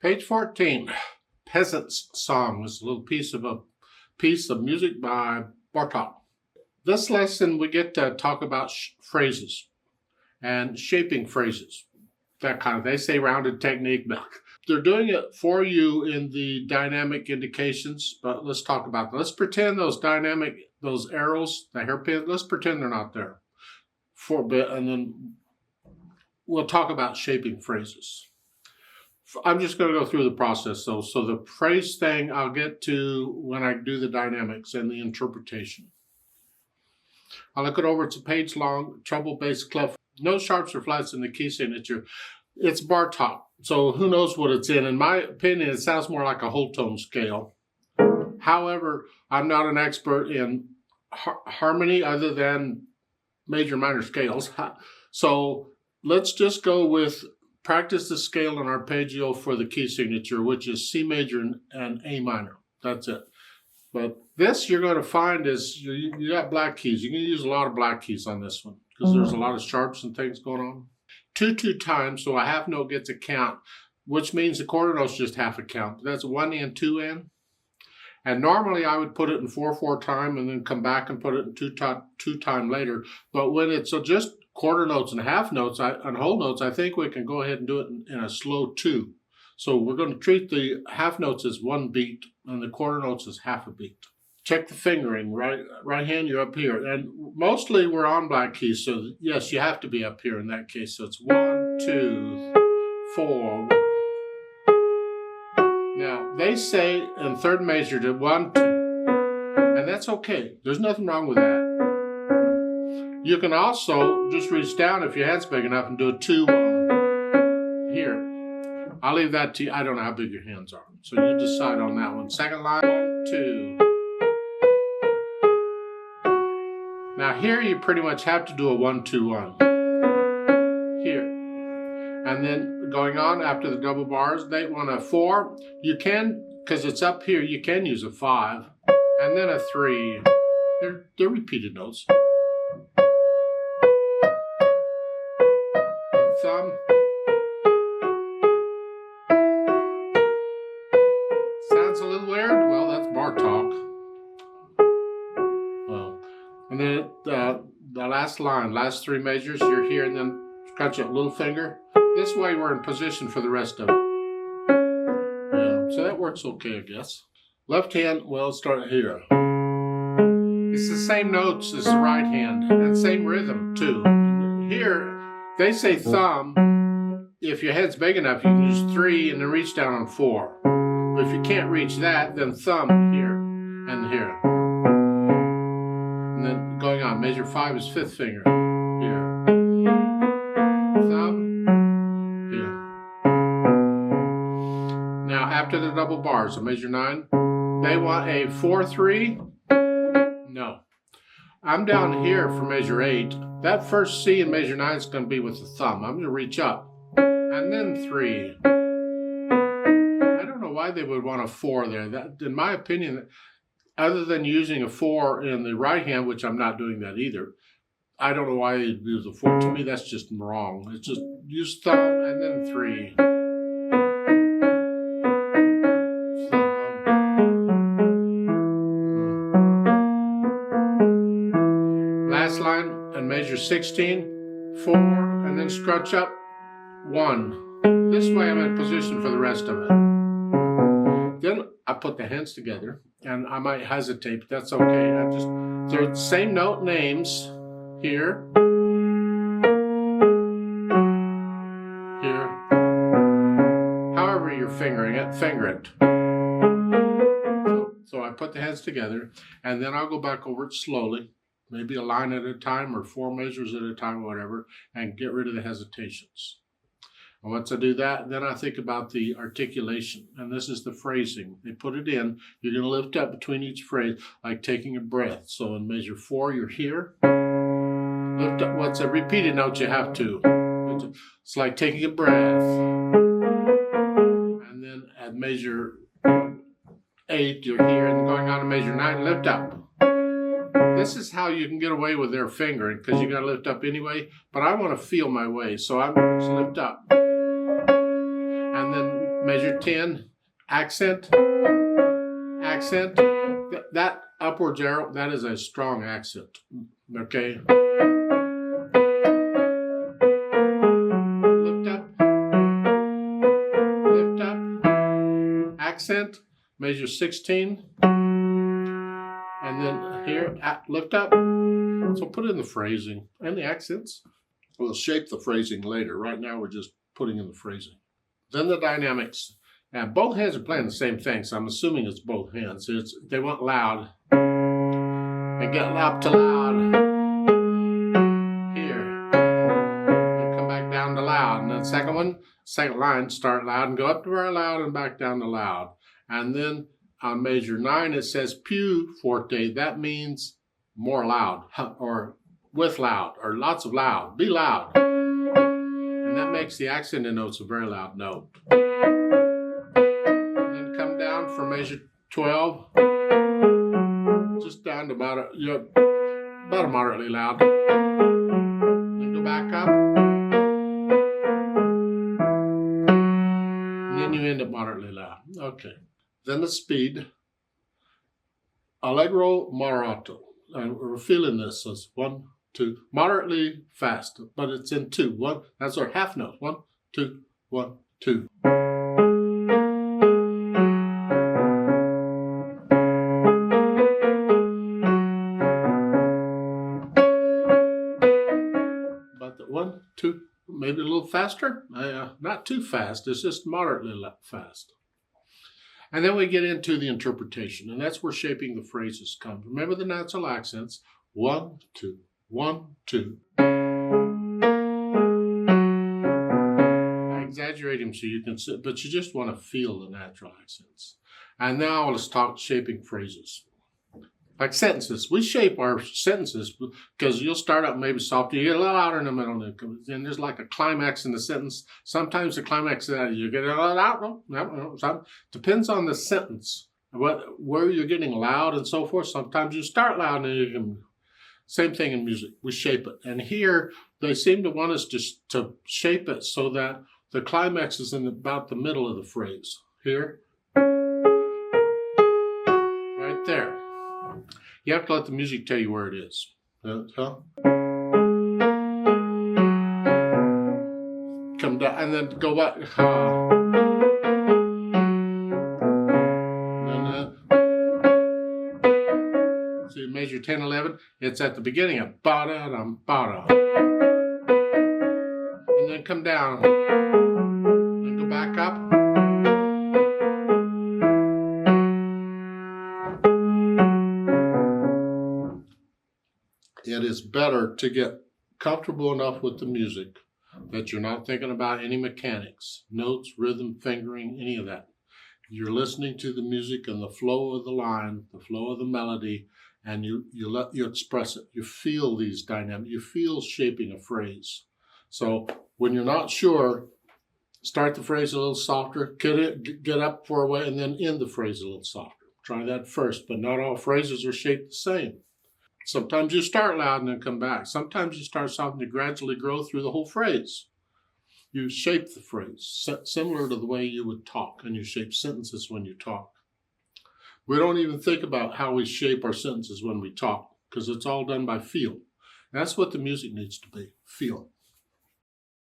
Page 14, Peasant's Song. This is a little piece of music by Bartók. This lesson we get to talk about phrases and shaping phrases. That kind of, they say rounded technique, but they're doing it for you in the dynamic indications. But let's talk about that. Let's pretend those arrows, the hairpin, let's pretend they're not there for a bit, and then we'll talk about shaping phrases. I'm just going to go through the process though. So the phrase thing I'll get to when I do the dynamics and the interpretation. I'll look it over. It's a page long, treble, bass, clef. No sharps or flats in the key signature. It's Bartók, so who knows what it's in. In my opinion, it sounds more like a whole tone scale. However, I'm not an expert in harmony other than major minor scales. So let's just go with practice the scale and arpeggio for the key signature, which is C major and A minor. That's it. But this you're going to find is you got black keys. You can use a lot of black keys on this one because there's a lot of sharps and things going on. 2/2 times, so a half note gets a count, which means the quarter note's just half a count. That's 1 and 2 in. And normally I would put it in 4/4 time and then come back and put it in 2 time later. But when it's just quarter notes and half notes and whole notes, I think we can go ahead and do it in a slow 2. So we're going to treat the half notes as 1 beat and the quarter notes as half a beat. Check the fingering. Right hand, you're up here. And mostly we're on black keys, so yes, you have to be up here in that case. So it's 1, 2, 4. Now, they say in third measure to 1, 2. And that's okay. There's nothing wrong with that. You can also just reach down if your hand's big enough and do a 2 here. I'll leave that to you. I don't know how big your hands are. So you decide on that one. Second line, 1, 2. Now here you pretty much have to do a 1, 2, 1. Here. And then going on after the double bars, they want a 4. You can, because it's up here, you can use a 5. And then a 3. They're repeated notes. Thumb. Sounds a little weird. Well, that's Bartók. And then the last line, last 3 measures, you're here and then scratch up little finger. This way we're in position for the rest of it. Yeah, so that works okay, I guess. Left hand, well, start here. It's the same notes as the right hand and same rhythm too. Here, they say thumb. If your head's big enough, you can use 3 and then reach down on 4. But if you can't reach that, then thumb here and here. And then going on, measure 5 is 5th finger. Here. Thumb. Here. Now after the double bars, so measure 9, they want a 4/3. No. I'm down here for measure 8. That first C in measure 9 is going to be with the thumb. I'm going to reach up. And then 3. I don't know why they would want a 4 there. That, in my opinion, other than using a 4 in the right hand, which I'm not doing that either, I don't know why they use a 4. To me, that's just wrong. It's just use thumb and then 3. Last line and measure 16, 4, and then scratch up 1. This way I'm in position for the rest of it. Then I put the hands together, and I might hesitate, but that's okay. They're the same note names here, here. However you're fingering it, finger it. So I put the hands together, and then I'll go back over it slowly, maybe a line at a time or 4 measures at a time, whatever, and get rid of the hesitations. And once I do that, then I think about the articulation, and this is the phrasing. They put it in. You're going to lift up between each phrase, like taking a breath. So in measure 4, you're here. Lift up. What's a repeated note? You have to. It's like taking a breath. And then at measure 8, you're here, and going on to measure 9, lift up. This is how you can get away with their fingering, because you got to lift up anyway. But I want to feel my way, so I'm going to lift up. And then Measure 10, accent, accent. That upwards arrow, that is a strong accent, okay? Lift up, accent, measure 16, and then here, lift up. So put in the phrasing and the accents. We'll shape the phrasing later. Right now we're just putting in the phrasing. Then the dynamics. And both hands are playing the same thing, so I'm assuming it's both hands. They want loud. And get up to loud here. And come back down to loud. And then second line, start loud and go up to very loud and back down to loud. And then on measure 9 it says più forte. That means more loud, or with loud, or lots of loud. Be loud. And that makes the accented notes a very loud note. And then come down for measure 12. Just down to about a moderately loud. Then go back up. And then you end up moderately loud. Okay. Then the speed. Allegro moderato. And we're feeling this as 1, 2, moderately fast, but it's in 2. 1, that's our half note. 1, 2, 1, 2. But the 1, 2, maybe a little faster. Not too fast. It's just moderately fast. And then we get into the interpretation, and that's where shaping the phrases comes. Remember the natural accents. 1, 2, 1, 2. I exaggerate them so you can see, but you just want to feel the natural accents. And now let's talk shaping phrases. Like sentences. We shape our sentences because you'll start out maybe softer, you get a little louder in the middle, and there's like a climax in the sentence. Sometimes the climax you get a little loud. Depends on the sentence, where you're getting loud and so forth. Sometimes you start loud and you can. Same thing in music. We shape it. And here they seem to want us to shape it so that the climax is in about the middle of the phrase. Here. Right there. You have to let the music tell you where it is. Come down and then go back. So you measure 10, 11. It's at the beginning of ba-da-dum, ba-da. And then come down. And go back up. It is better to get comfortable enough with the music that you're not thinking about any mechanics, notes, rhythm, fingering, any of that. You're listening to the music and the flow of the line, the flow of the melody, and you express it. You feel these dynamics. You feel shaping a phrase. So when you're not sure, start the phrase a little softer, get up for a way, and then end the phrase a little softer. Try that first, but not all phrases are shaped the same. Sometimes you start loud and then come back. Sometimes you start soft and gradually grow through the whole phrase. You shape the phrase, similar to the way you would talk, and you shape sentences when you talk. We don't even think about how we shape our sentences when we talk, because it's all done by feel. That's what the music needs to be, feel.